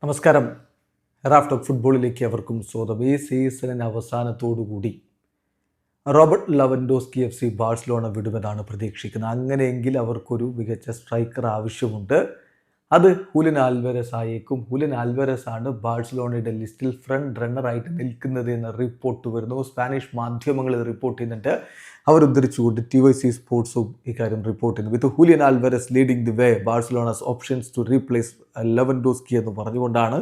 നമസ്കാരം. Raf talk ഫുട്ബോളിലേക്ക് അവർക്കും സ്വാഗതം. ഈ സീസണിന് അവസാനത്തോടുകൂടി Robert Lewandowski F C Barcelona വിടുമെന്നാണ് പ്രതീക്ഷിക്കുന്നത്. അങ്ങനെയെങ്കിൽ അവർക്കൊരു മികച്ച സ്ട്രൈക്കർ ആവശ്യമുണ്ട്. അത് ഹുലിൻ ആൽവരസ് ആയേക്കും. ഹുലിൻ ആൽവരസ് ആണ് ബാഴ്സലോണയുടെ ലിസ്റ്റിൽ ഫ്രണ്ട് റണ്ണറായിട്ട് നിൽക്കുന്നത് എന്ന റിപ്പോർട്ട് വരുന്നു. സ്പാനിഷ് മാധ്യമങ്ങൾ ഇത് റിപ്പോർട്ട് ചെയ്യുന്നുണ്ട്. അവർ ഉദ്ധരിച്ചുകൊണ്ട് TYC സ്പോർട്സും ഇക്കാര്യം റിപ്പോർട്ട് ചെയ്യുന്നു. With Julian Alvarez leading the way Barcelona's options to replace Lewandowski എന്ന് പറഞ്ഞുകൊണ്ടാണ്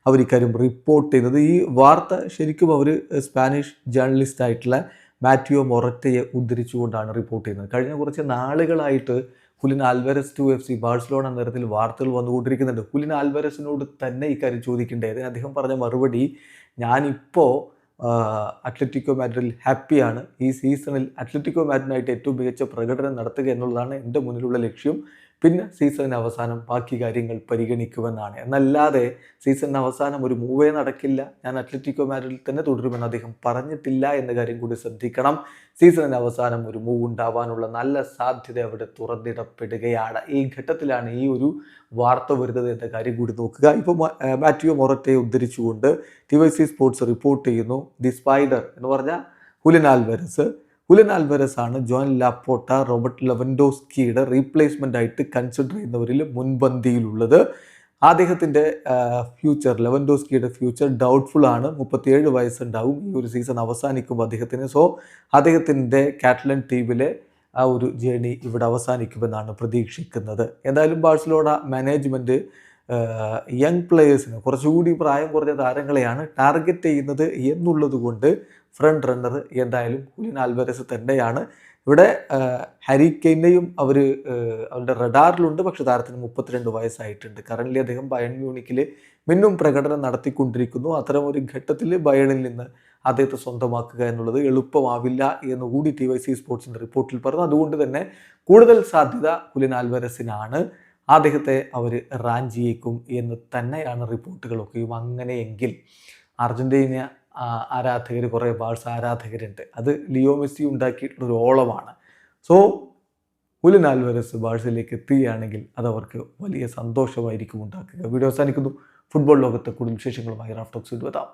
അവർ ഇക്കാര്യം റിപ്പോർട്ട് ചെയ്യുന്നത്. ഈ വാർത്ത ശരിക്കും അവർ സ്പാനിഷ് ജേർണലിസ്റ്റ് ആയിട്ടുള്ള മാറ്റിയോ മൊററ്റയെ ഉദ്ധരിച്ചുകൊണ്ടാണ് റിപ്പോർട്ട് ചെയ്യുന്നത്. കഴിഞ്ഞ കുറച്ച് നാളുകളായിട്ട് Julian Alvarez to FC Barcelona നിരത്തിൽ വാർത്തകൾ വന്നുകൊണ്ടിരിക്കുന്നുണ്ട്. ഹുലിൻ ആൽവരസിനോട് തന്നെ ഇക്കാര്യം ചോദിക്കേണ്ടത്. അദ്ദേഹം പറഞ്ഞ മറുപടി, ഞാനിപ്പോൾ അത്ലറ്റിക്കോ മാഡ്രിഡിൽ ഹാപ്പിയാണ്. ഈ സീസണിൽ അത്ലറ്റിക്കോ മാഡ്രിഡിനായിട്ട് ഏറ്റവും മികച്ച പ്രകടനം നടത്തുക എന്നുള്ളതാണ് എൻ്റെ മുന്നിലുള്ള ലക്ഷ്യം. പിന്നെ സീസണിന് അവസാനം ബാക്കി കാര്യങ്ങൾ പരിഗണിക്കുമെന്നാണ്. എന്നല്ലാതെ സീസണിന് അവസാനം ഒരു മൂവേ നടക്കില്ല, ഞാൻ അത്ലറ്റിക്കോ മാഡ്രിഡിൽ തന്നെ തുടരുമെന്ന് അദ്ദേഹം പറഞ്ഞിട്ടില്ല എന്ന കാര്യം കൂടി ശ്രദ്ധിക്കണം. സീസണിന് അവസാനം ഒരു മൂവ് ഉണ്ടാവാനുള്ള നല്ല സാധ്യത അവിടെ തുറന്നിടപ്പെടുകയാണ്. ഈ ഘട്ടത്തിലാണ് ഈ ഒരു വാർത്ത വരുന്നത് എന്ന കാര്യം കൂടി നോക്കുക. ഇപ്പോൾ മാറ്റിയോ മൊററ്റയെ ഉദ്ധരിച്ചുകൊണ്ട് TYC സ്പോർട്സ് റിപ്പോർട്ട് ചെയ്യുന്നു, ദി സ്പൈഡർ എന്ന് പറഞ്ഞാൽ ഹുലിൻ ആൽവരസ് ആണ് ജോൻ ലാപ്പോട്ട, റോബർട്ട് ലെവൻഡോസ്കിയുടെ റീപ്ലേസ്മെൻ്റ് ആയിട്ട് കൺസിഡർ ചെയ്യുന്നവരിൽ മുൻപന്തിയിലുള്ളത്. അദ്ദേഹത്തിൻ്റെ ലെവൻഡോസ്കിയുടെ ഫ്യൂച്ചർ ഡൗട്ട്ഫുൾ ആണ്. 37 വയസ്സുണ്ടാവും ഈ ഒരു സീസൺ അവസാനിക്കുമ്പോൾ അദ്ദേഹത്തിന്. സോ അദ്ദേഹത്തിൻ്റെ കാറ്റലൻ ടീമിലെ ആ ഒരു ജേണി ഇവിടെ അവസാനിക്കുമെന്നാണ് പ്രതീക്ഷിക്കുന്നത്. എന്തായാലും ബാഴ്സലോണ മാനേജ്മെൻറ്റ് യങ് പ്ലെയേഴ്സിന്, കുറച്ചുകൂടി പ്രായം കുറഞ്ഞ താരങ്ങളെയാണ് ടാർഗറ്റ് ചെയ്യുന്നത് എന്നുള്ളത് കൊണ്ട് ഫ്രണ്ട് റണ്ണർ എന്തായാലും ഹുലിൻ ആൽവരസ് തന്നെയാണ്. ഇവിടെ ഹാരി കെയ്നെയും അവരുടെ റഡാറിലുണ്ട്. പക്ഷേ താരത്തിന് 32 വയസ്സായിട്ടുണ്ട്. കറൻ്റ്ലി അദ്ദേഹം ബയൺ മ്യൂണിക്കിൽ മിന്നും പ്രകടനം നടത്തിക്കൊണ്ടിരിക്കുന്നു. അത്തരം ഒരു ഘട്ടത്തിൽ ബയണിൽ നിന്ന് അദ്ദേഹത്തെ സ്വന്തമാക്കുക എന്നുള്ളത് എളുപ്പമാവില്ല എന്നുകൂടി TYC സ്പോർട്സിൻ്റെ റിപ്പോർട്ടിൽ പറഞ്ഞു. അതുകൊണ്ട് തന്നെ കൂടുതൽ സാധ്യത ഹുലിൻ ആൽവരസിനാണ്. അദ്ദേഹത്തെ അവർ റാഞ്ചിയേക്കും എന്ന് തന്നെയാണ് റിപ്പോർട്ടുകളൊക്കെയും. അങ്ങനെയെങ്കിൽ അർജൻറ്റീന ആരാധകർ, കുറേ ബാഴ്സ ആരാധകരുണ്ട്. അത് ലിയോ മെസ്സി ഉണ്ടാക്കിയിട്ടുള്ളൊരു ഓളമാണ്. സോ ഹുലിൻ ആൽവരസ് ബാഴ്സയിലേക്ക് എത്തുകയാണെങ്കിൽ അതവർക്ക് വലിയ സന്തോഷമായിരിക്കും ഉണ്ടാക്കുക. വീഡിയോ അവസാനിക്കുന്നു. ഫുട്ബോൾ ലോകത്തെ കൂടുതൽ വിശേഷങ്ങളുമായി റാഫ് ടോക്സ് എത്താം.